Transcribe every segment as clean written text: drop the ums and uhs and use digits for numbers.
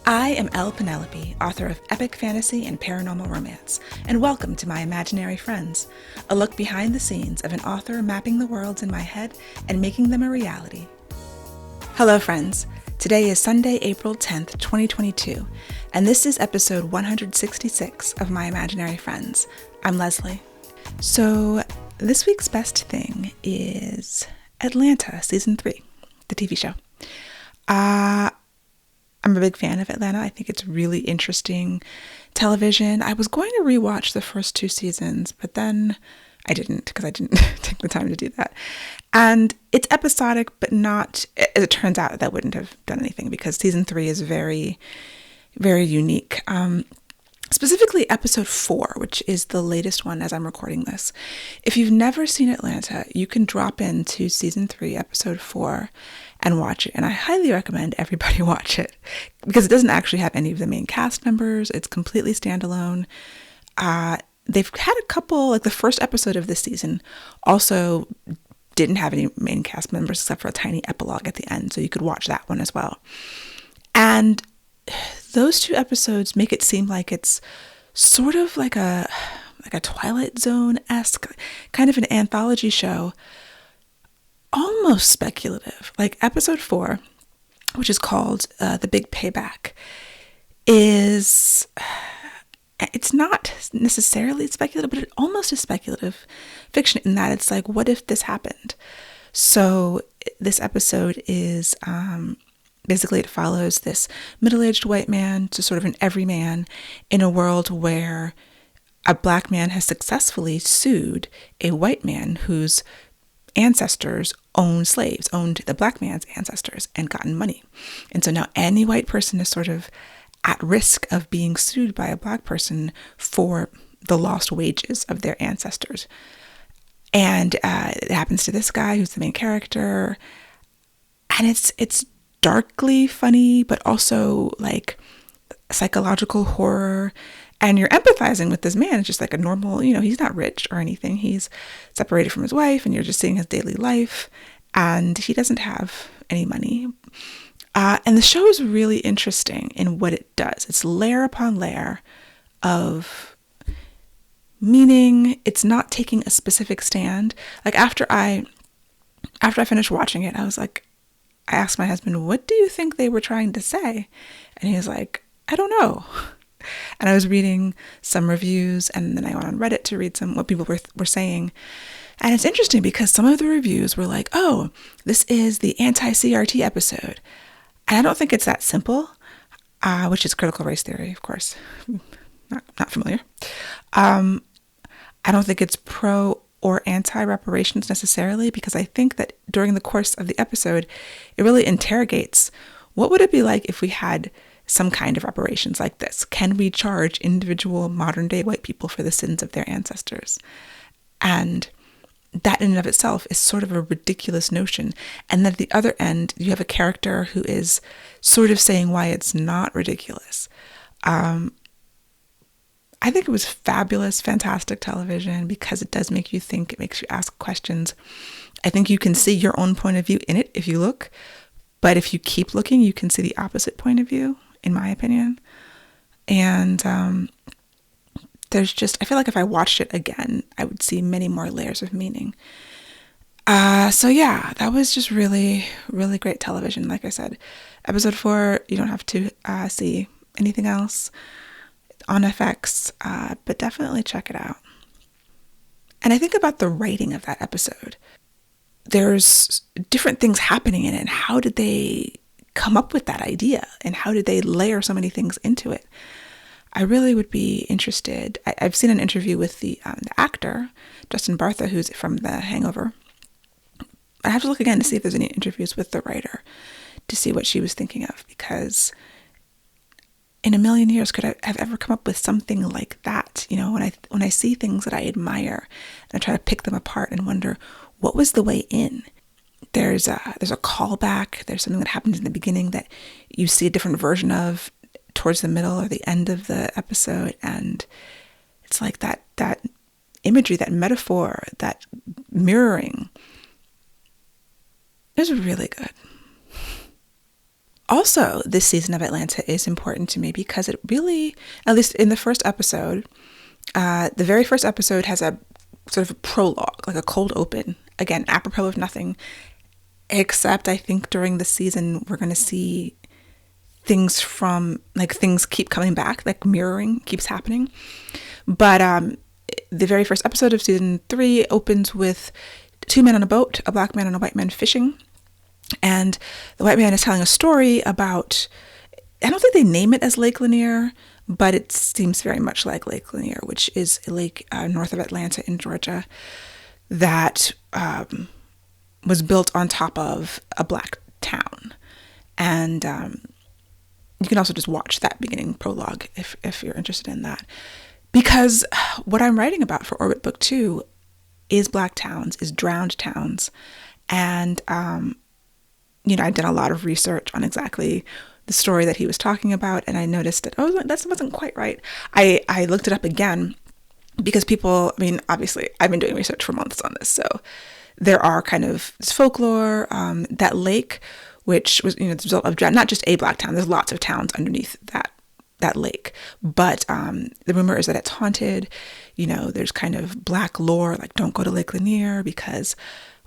I am Penelope, author of epic fantasy and paranormal romance, and welcome to my imaginary friends, a look behind the scenes of an author mapping the worlds in my head and making them a reality. Hello friends, today is Sunday, April 10th, 2022, and this is episode 166 of My Imaginary Friends. I'm Leslie. So this week's best thing is Atlanta Season 3, the TV show. I'm a big fan of Atlanta. I think it's really interesting television. I was going to rewatch the first 2 seasons, but then I didn't because I didn't take the time to do that. And it's episodic, but not, as it turns out, that wouldn't have done anything because season 3 is very, very unique. Specifically episode 4, which is the latest one as I'm recording this. If you've never seen Atlanta, you can drop into season 3, episode 4 and watch it. And I highly recommend everybody watch it because it doesn't actually have any of the main cast members. It's completely standalone. They've had a couple, like the first episode of this season also didn't have any main cast members except for a tiny epilogue at the end. So you could watch that one as well. And those 2 episodes make it seem like it's sort of like a Twilight Zone-esque kind of an anthology show, almost speculative. Like episode 4, which is called The Big Payback, it's not necessarily speculative, but it almost is speculative fiction in that it's like, what if this happened? So this episode is basically, it follows this middle-aged white man to sort of an everyman in a world where a black man has successfully sued a white man whose ancestors owned slaves, owned the black man's ancestors, and gotten money. And so now any white person is sort of at risk of being sued by a black person for the lost wages of their ancestors. And it happens to this guy who's the main character. And it's darkly funny, but also like psychological horror. And you're empathizing with this man. It's just like a normal, he's not rich or anything. He's separated from his wife and you're just seeing his daily life. And he doesn't have any money. And the show is really interesting in what it does. It's layer upon layer of meaning. It's not taking a specific stand. Like after I finished watching it, I was like, I asked my husband, what do you think they were trying to say? And he was like, I don't know. And I was reading some reviews and then I went on Reddit to read what people were saying. And it's interesting because some of the reviews were like, oh, this is the anti-CRT episode. And I don't think it's that simple, which is critical race theory, of course. Not familiar. I don't think it's pro or anti-reparations necessarily, because I think that during the course of the episode, it really interrogates what would it be like if we had some kind of reparations like this? Can we charge individual modern day white people for the sins of their ancestors? And that in and of itself is sort of a ridiculous notion. And then at the other end, you have a character who is sort of saying why it's not ridiculous. I think it was fabulous, fantastic television because it does make you think, it makes you ask questions. I think you can see your own point of view in it if you look, but if you keep looking, you can see the opposite point of view, in my opinion. And there's just, I feel like if I watched it again, I would see many more layers of meaning. So yeah, that was just really, really great television. Like I said, episode 4, you don't have to see anything else on FX, but definitely check it out. And I think about the writing of that episode. There's different things happening in it. And how did they come up with that idea? And how did they layer so many things into it? I really would be interested. I've seen an interview with the actor, Justin Bartha, who's from The Hangover. I have to look again to see if there's any interviews with the writer to see what she was thinking of, because in a million years could I have ever come up with something like that? When I see things that I admire and I try to pick them apart and wonder, what was the way in? There's a callback. There's something that happens in the beginning that you see a different version of towards the middle or the end of the episode. And it's like that imagery, that metaphor, that mirroring is really good. Also, this season of Atlanta is important to me because it really, at least in the first episode, the very first episode has a sort of a prologue, like a cold open. Again, apropos of nothing, except I think during the season we're going to see things things keep coming back, like mirroring keeps happening. But the very first episode of season 3 opens with 2 men on a boat, a black man and a white man fishing. And the white man is telling a story about, I don't think they name it as Lake Lanier, but it seems very much like Lake Lanier, which is a lake north of Atlanta in Georgia that was built on top of a black town. And you can also just watch that beginning prologue if you're interested in that. Because what I'm writing about for Orbit Book 2 is black towns, is drowned towns. And, I did a lot of research on exactly the story that he was talking about. And I noticed that, that wasn't quite right. I looked it up again because people, obviously I've been doing research for months on this. So there are kind of folklore, that lake, which was, the result of not just a black town. There's lots of towns underneath that lake. But the rumor is that it's haunted. There's kind of black lore, like don't go to Lake Lanier because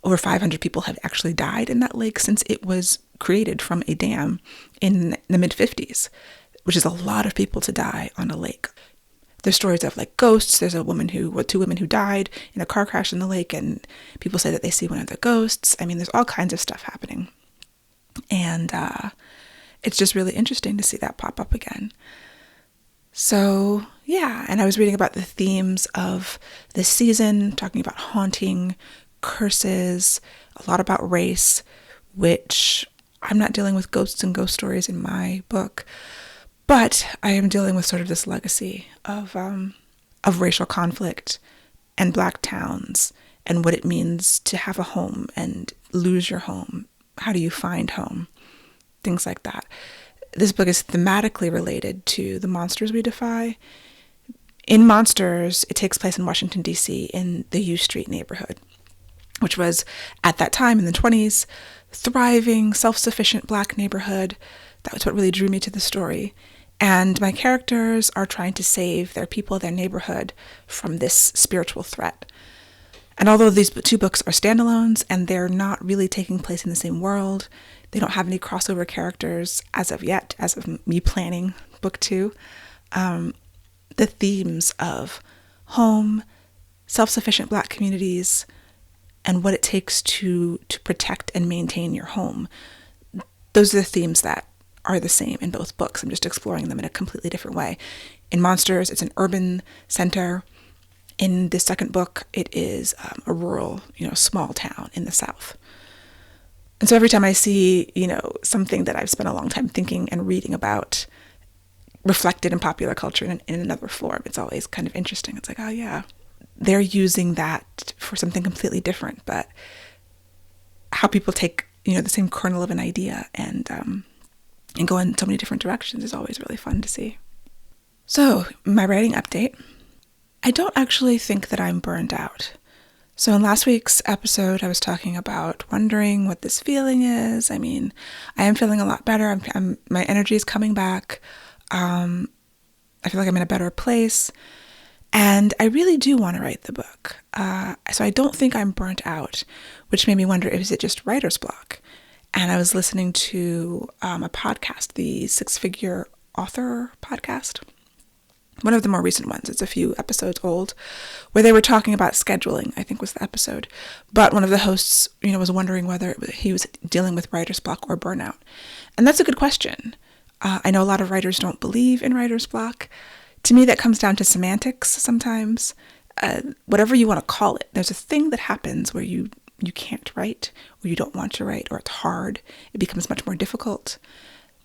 over 500 people have actually died in that lake since it was created from a dam in the mid-50s, which is a lot of people to die on a lake. There's stories of like ghosts. There's two women who died in a car crash in the lake, and people say that they see one of the ghosts. There's all kinds of stuff happening. And it's just really interesting to see that pop up again. So, yeah, and I was reading about the themes of this season, talking about haunting, curses, a lot about race, which I'm not dealing with ghosts and ghost stories in my book, but I am dealing with sort of this legacy of racial conflict and black towns and what it means to have a home and lose your home. How do you find home? Things like that. This book is thematically related to The Monsters We Defy. In Monsters, it takes place in Washington, D.C. in the U Street neighborhood, which was, at that time in the 20s, thriving, self-sufficient black neighborhood. That was what really drew me to the story. And my characters are trying to save their people, their neighborhood, from this spiritual threat. And although these 2 books are standalones and they're not really taking place in the same world, they don't have any crossover characters as of yet, as of me planning book 2, the themes of home, self-sufficient black communities, and what it takes to protect and maintain your home. Those are the themes that are the same in both books. I'm just exploring them in a completely different way. In Monsters, it's an urban center. In this second book, it is a rural, small town in the South. And so every time I see, something that I've spent a long time thinking and reading about reflected in popular culture in another form, it's always kind of interesting. It's like, oh yeah, they're using that for something completely different, but how people take, the same kernel of an idea and go in so many different directions is always really fun to see. So, my writing update. I don't actually think that I'm burned out. So in last week's episode, I was talking about wondering what this feeling is. I am feeling a lot better. My energy is coming back. I feel like I'm in a better place. And I really do want to write the book. So I don't think I'm burnt out, which made me wonder, is it just writer's block? And I was listening to a podcast, the Six Figure Author podcast. One of the more recent ones. It's a few episodes old, where they were talking about scheduling, I think was the episode. But one of the hosts, was wondering whether he was dealing with writer's block or burnout. And that's a good question. I know a lot of writers don't believe in writer's block. To me, that comes down to semantics sometimes. Whatever you want to call it. There's a thing that happens where you can't write, or you don't want to write, or it's hard. It becomes much more difficult.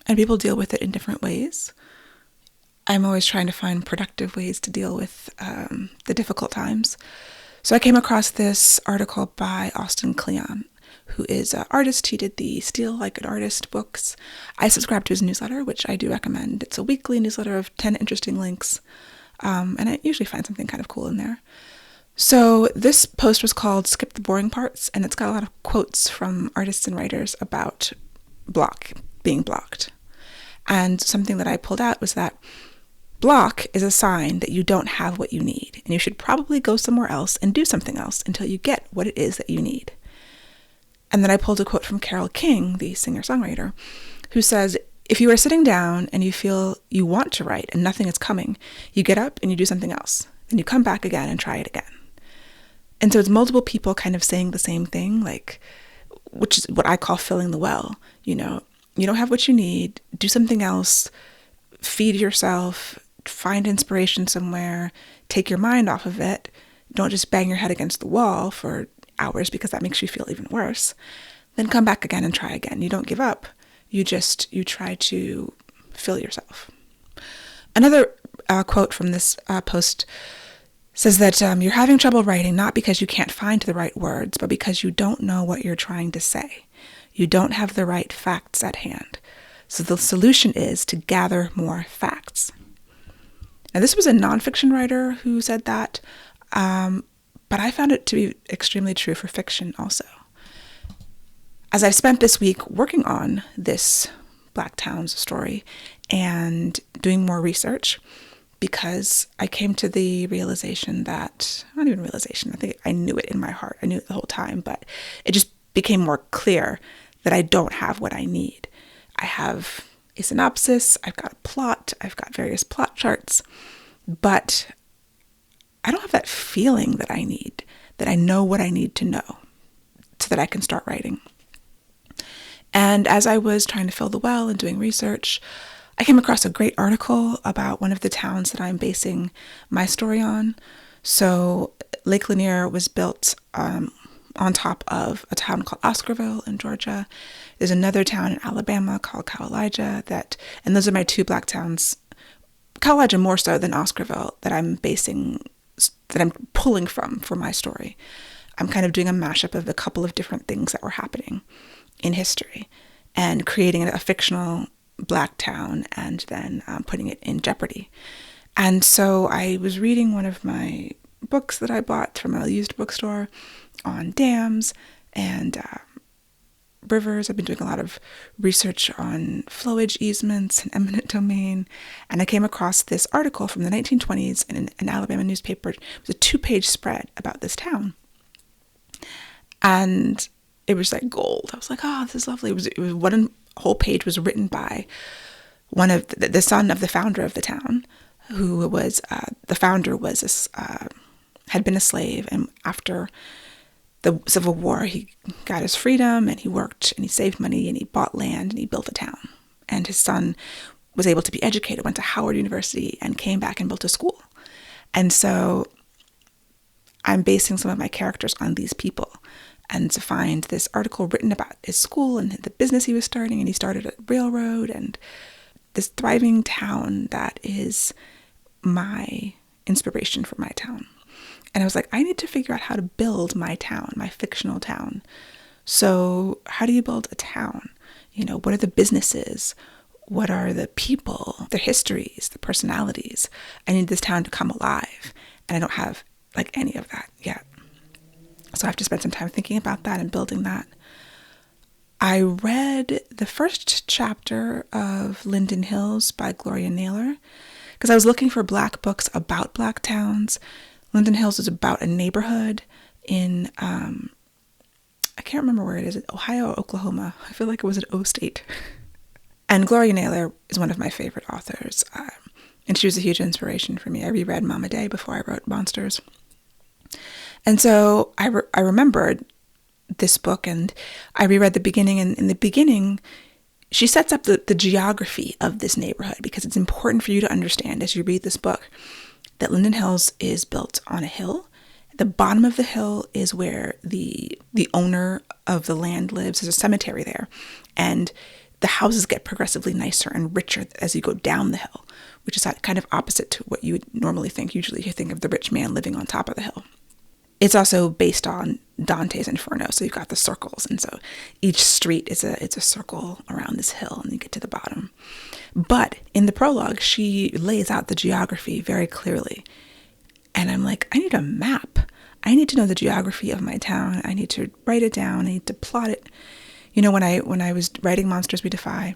And people deal with it in different ways. I'm always trying to find productive ways to deal with the difficult times. So I came across this article by Austin Kleon, who is an artist. He did the Steal Like an Artist books. I subscribe to his newsletter, which I do recommend. It's a weekly newsletter of 10 interesting links, and I usually find something kind of cool in there. So this post was called Skip the Boring Parts, and it's got a lot of quotes from artists and writers about block, being blocked. And something that I pulled out was that block is a sign that you don't have what you need, and you should probably go somewhere else and do something else until you get what it is that you need. And then I pulled a quote from Carole King, the singer-songwriter, who says, if you are sitting down and you feel you want to write and nothing is coming, you get up and you do something else. Then you come back again and try it again. And so it's multiple people kind of saying the same thing, like, which is what I call filling the well. You know, you don't have what you need, do something else, feed yourself, find inspiration somewhere, take your mind off of it. Don't just bang your head against the wall for hours because that makes you feel even worse. Then come back again and try again. You don't give up. You try to fill yourself. Another quote from this post says that you're having trouble writing not because you can't find the right words, but because you don't know what you're trying to say. You don't have the right facts at hand. So the solution is to gather more facts. Now, this was a nonfiction writer who said that, but I found it to be extremely true for fiction also. As I've spent this week working on this Black Towns story and doing more research, because I came to the realization that, not even realization, I think I knew it in my heart. I knew it the whole time, but it just became more clear that I don't have what I need. I have a synopsis, I've got a plot, I've got various plot charts, but I don't have that feeling that I need, that I know what I need to know so that I can start writing. And as I was trying to fill the well and doing research, I came across a great article about one of the towns that I'm basing my story on. So Lake Lanier was built on top of a town called Oscarville in Georgia. There's another town in Alabama called Cowalija and those are my two Black towns, Cowalija more so than Oscarville, that I'm pulling from for my story. I'm kind of doing a mashup of a couple of different things that were happening in history and creating a fictional Black town and then putting it in jeopardy. And so I was reading one of my books that I bought from a used bookstore on dams and rivers. I've been doing a lot of research on flowage easements and eminent domain. And I came across this article from the 1920s in an Alabama newspaper. It was a 2-page spread about this town. And it was like gold. I was like, oh, this is lovely. It was one whole page was written by one of the son of the founder of the town, who was the founder had been a slave, and after the Civil War, he got his freedom and he worked and he saved money and he bought land and he built a town. And his son was able to be educated, went to Howard University and came back and built a school. And so I'm basing some of my characters on these people. And to find this article written about his school and the business he was starting, and he started a railroad and this thriving town that is my inspiration for my town. And I was like, I need to figure out how to build my town, my fictional town. So how do you build a town? You know, what are the businesses? What are the people, their histories, the personalities? I need this town to come alive. And I don't have like any of that yet. So I have to spend some time thinking about that and building that. I read the first chapter of Linden Hills by Gloria Naylor because I was looking for Black books about Black towns. Linden Hills is about a neighborhood in, I can't remember where it is, Ohio or Oklahoma. I feel like it was at O State. And Gloria Naylor is one of my favorite authors. And she was a huge inspiration for me. I reread Mama Day before I wrote Monsters. And so I remembered this book, and I reread the beginning, and in the beginning, she sets up the geography of this neighborhood because it's important for you to understand as you read this book that Linden Hills is built on a hill. At the bottom of the hill is where the owner of the land lives. There's a cemetery there, and the houses get progressively nicer and richer as you go down the hill, which is kind of opposite to what you would normally think. Usually you think of the rich man living on top of the hill. It's also based on Dante's Inferno, so you've got the circles, and so each street is a circle around this hill, and you get to the bottom. But in the prologue, she lays out the geography very clearly, and I'm like, I need a map. I need to know the geography of my town. I need to write it down. I need to plot it, When I was writing Monsters We Defy,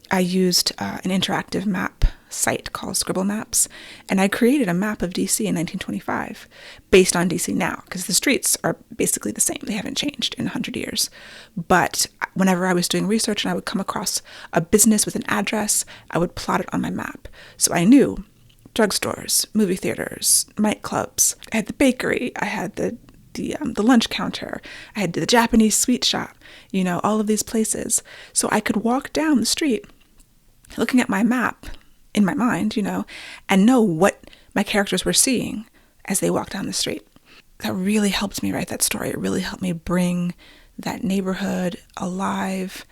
I used an interactive map site called Scribble Maps, and I created a map of DC in 1925 based on DC now, because the streets are basically the same. They haven't changed in 100 years. But whenever I was doing research and I would come across a business with an address, I would plot it on my map. So I knew drugstores, movie theaters, nightclubs. I had the bakery. I had the lunch counter. I had the Japanese sweet shop, all of these places. So I could walk down the street looking at my map in my mind, and know what my characters were seeing as they walked down the street. That really helped me write that story. It really helped me bring that neighborhood alive.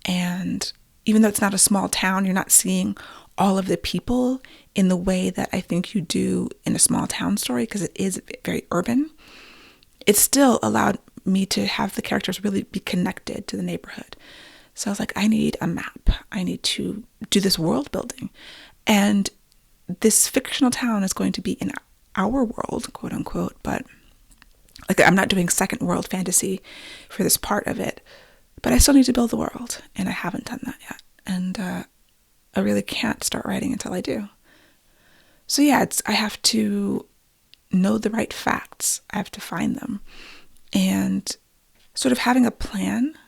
And even though it's not a small town, you're not seeing all of the people in the way that I think you do in a small town story, because it is very urban. It still allowed me to have the characters really be connected to the neighborhood. So I was like, I need a map. I need to do this world building. And this fictional town is going to be in our world, quote unquote, but like I'm not doing second world fantasy for this part of it, but I still need to build the world, and I haven't done that yet. And I really can't start writing until I do. So yeah, I have to know the right facts. I have to find them. And sort of having a plan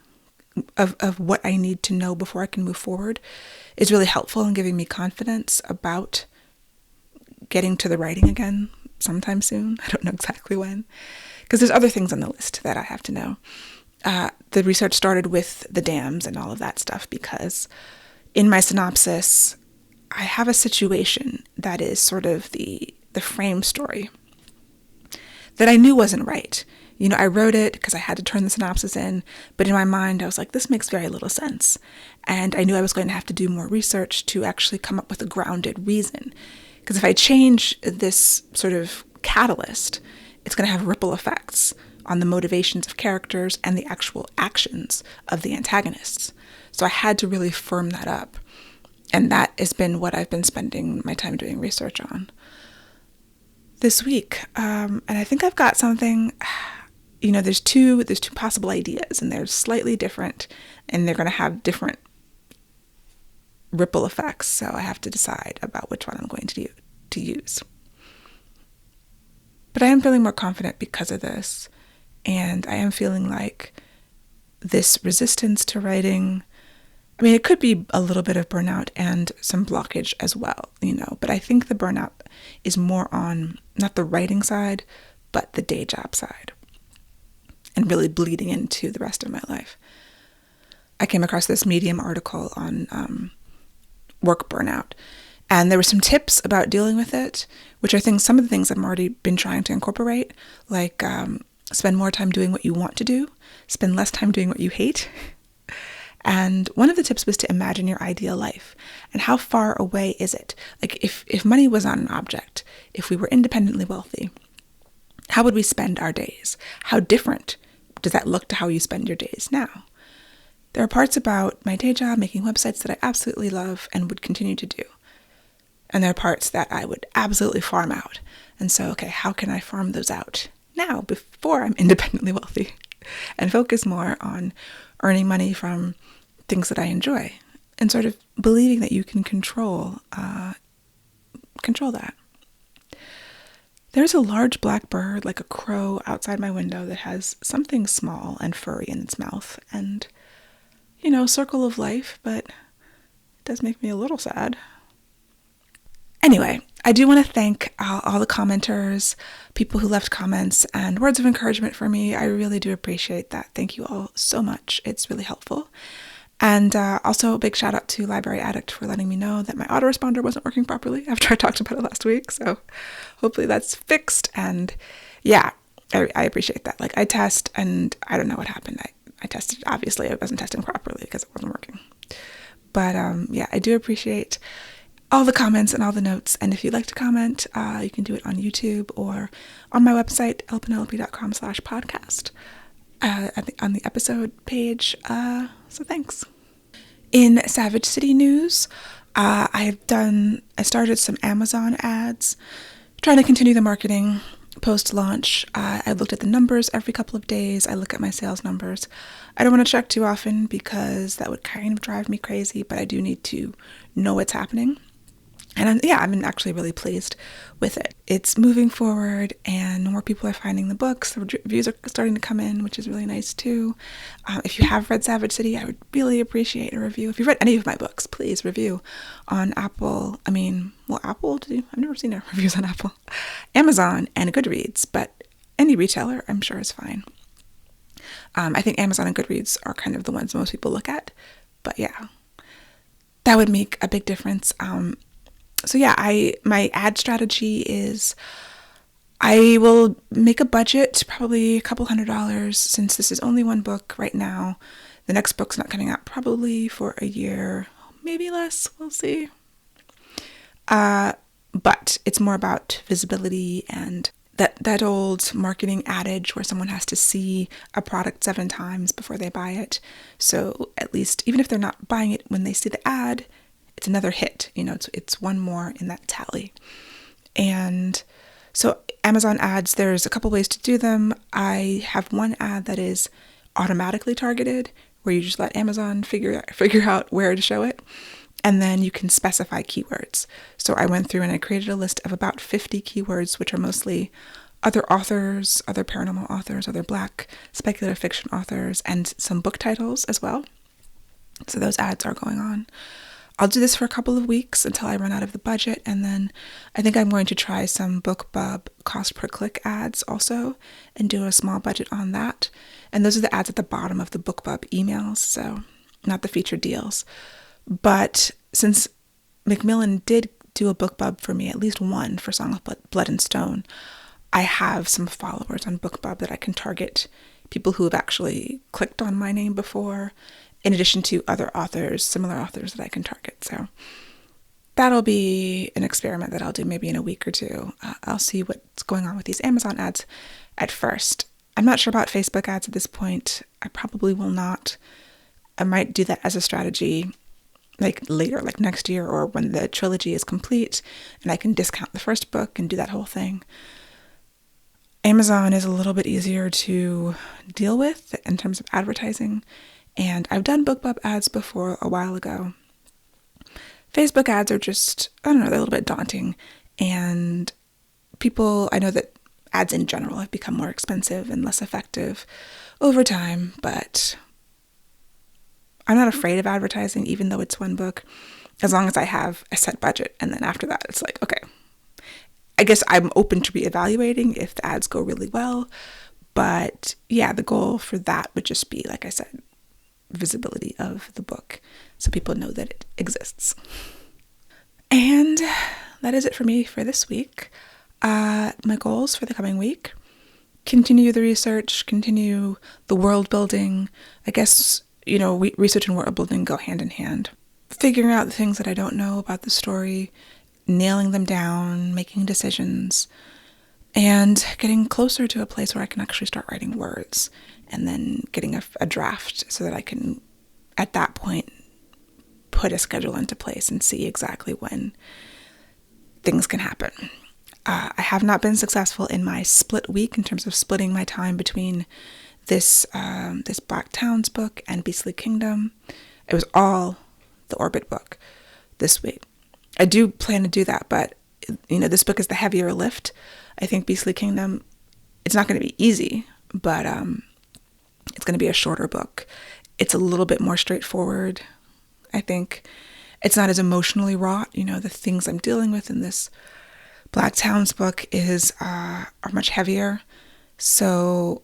of what I need to know before I can move forward is really helpful in giving me confidence about getting to the writing again sometime soon. I don't know exactly when, because there's other things on the list that I have to know. The research started with the dams and all of that stuff, because in my synopsis, I have a situation that is sort of the frame story that I knew wasn't right. I wrote it because I had to turn the synopsis in, but in my mind, I was like, this makes very little sense. And I knew I was going to have to do more research to actually come up with a grounded reason. Because if I change this sort of catalyst, it's going to have ripple effects on the motivations of characters and the actual actions of the antagonists. So I had to really firm that up. And that has been what I've been spending my time doing research on this week. And I think I've got something. There's two possible ideas, and they're slightly different, and they're going to have different ripple effects. So I have to decide about which one I'm going to use. But I am feeling more confident because of this, and I am feeling like this resistance to writing, it could be a little bit of burnout and some blockage as well, but I think the burnout is more on not the writing side, but the day job side, and really bleeding into the rest of my life. I came across this Medium article on work burnout, and there were some tips about dealing with it, which are some of the things I've already been trying to incorporate, like spend more time doing what you want to do, spend less time doing what you hate. And one of the tips was to imagine your ideal life, and how far away is it? Like if money was not an object, if we were independently wealthy, how would we spend our days? How different does that look to how you spend your days now? There are parts about my day job, making websites, that I absolutely love and would continue to do. And there are parts that I would absolutely farm out. And so, okay, how can I farm those out now before I'm independently wealthy and focus more on earning money from things that I enjoy, and sort of believing that you can control that. There's a large black bird, like a crow, outside my window that has something small and furry in its mouth. And, circle of life, but it does make me a little sad. Anyway, I do want to thank all the commenters, people who left comments and words of encouragement for me. I really do appreciate that. Thank you all so much. It's really helpful. And also a big shout out to Library Addict for letting me know that my autoresponder wasn't working properly after I talked about it last week. So hopefully that's fixed. And yeah, I appreciate that. Like I test and I don't know what happened. I tested, obviously I wasn't testing properly because it wasn't working. But yeah, I do appreciate all the comments and all the notes. And if you'd like to comment, you can do it on YouTube or on my website, lpenelope.com/podcast. On the episode page, so thanks. In Savage City news, I started some Amazon ads, trying to continue the marketing, post-launch. I looked at the numbers every couple of days. I look at my sales numbers. I don't want to check too often because that would kind of drive me crazy, but I do need to know what's happening. And I'm actually really pleased with it. It's moving forward and more people are finding the books. The reviews are starting to come in, which is really nice too. If you have read Savage City, I would really appreciate a review. If you've read any of my books, please review on Apple. Apple, I've never seen a reviews on Apple. Amazon and Goodreads, but any retailer I'm sure is fine. I think Amazon and Goodreads are kind of the ones most people look at, but yeah, that would make a big difference. My ad strategy is I will make a budget, probably a couple $100, since this is only one book right now. The next book's not coming out probably for a year, maybe less, we'll see. But it's more about visibility and that old marketing adage where someone has to see a product 7 times before they buy it. So at least, even if they're not buying it when they see the ad, it's another hit, it's one more in that tally. And so Amazon ads, there's a couple ways to do them. I have one ad that is automatically targeted, where you just let Amazon figure out where to show it. And then you can specify keywords. So I went through and I created a list of about 50 keywords, which are mostly other authors, other paranormal authors, other Black speculative fiction authors, and some book titles as well. So those ads are going on. I'll do this for a couple of weeks until I run out of the budget, and then I think I'm going to try some BookBub cost per click ads also and do a small budget on that. And those are the ads at the bottom of the BookBub emails, so not the featured deals. But since Macmillan did do a BookBub for me, at least one for Song of Blood and Stone, I have some followers on BookBub that I can target, people who have actually clicked on my name before, in addition to other authors, similar authors that I can target. So that'll be an experiment that I'll do maybe in a week or two. I'll see what's going on with these Amazon ads at first. I'm not sure about Facebook ads at this point. I probably will not. I might do that as a strategy like later, like next year, or when the trilogy is complete and I can discount the first book and do that whole thing. Amazon is a little bit easier to deal with in terms of advertising. And I've done BookBub ads before a while ago. Facebook ads are just, they're a little bit daunting. And I know that ads in general have become more expensive and less effective over time, but I'm not afraid of advertising, even though it's one book, as long as I have a set budget. And then after that, it's like, okay, I guess I'm open to reevaluating if the ads go really well. But yeah, the goal for that would just be, like I said, visibility of the book so people know that it exists. And that is it for me for this week. My goals for the coming week: continue the research, continue the world building. I guess, research and world building go hand in hand. Figuring out the things that I don't know about the story, nailing them down, making decisions, and getting closer to a place where I can actually start writing words, and then getting a draft so that I can, at that point, put a schedule into place and see exactly when things can happen. I have not been successful in my split week in terms of splitting my time between this Black Towns book and Beastly Kingdom. It was all the Orbit book this week. I do plan to do that, but this book is the heavier lift. I think Beastly Kingdom, it's not going to be easy, but it's going to be a shorter book. It's a little bit more straightforward, I think. It's not as emotionally wrought. The things I'm dealing with in this Black Towns book are much heavier. So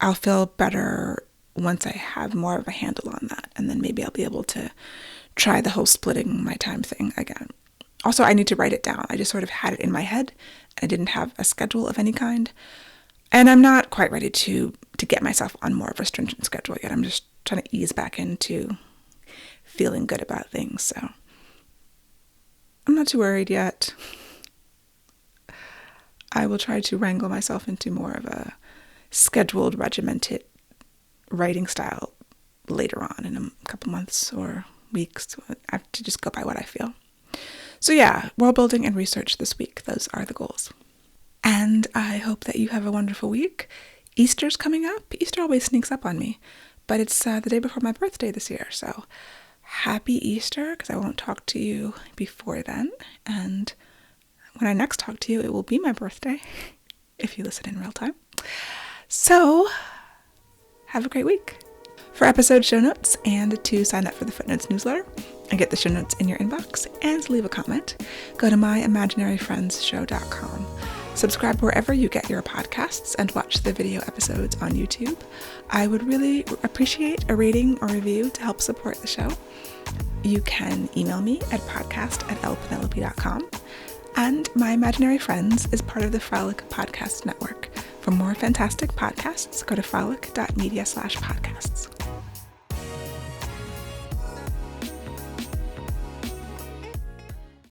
I'll feel better once I have more of a handle on that. And then maybe I'll be able to try the whole splitting my time thing again. Also, I need to write it down. I just sort of had it in my head. I didn't have a schedule of any kind. And I'm not quite ready to get myself on more of a stringent schedule yet. I'm just trying to ease back into feeling good about things. So I'm not too worried yet. I will try to wrangle myself into more of a scheduled, regimented writing style later on in a couple months or weeks. I have to just go by what I feel. So yeah, world building and research this week. Those are the goals. And I hope that you have a wonderful week. Easter's coming up. Easter always sneaks up on me, but it's the day before my birthday this year. So happy Easter, because I won't talk to you before then. And when I next talk to you, it will be my birthday, if you listen in real time. So have a great week. For episode show notes and to sign up for the Footnotes newsletter and get the show notes in your inbox and leave a comment, go to myimaginaryfriendsshow.com. Subscribe wherever you get your podcasts and watch the video episodes on YouTube. I would really appreciate a rating or review to help support the show. You can email me at podcast@lpenelope.com. And My Imaginary Friends is part of the Frolic Podcast Network. For more fantastic podcasts, go to frolic.media/podcasts.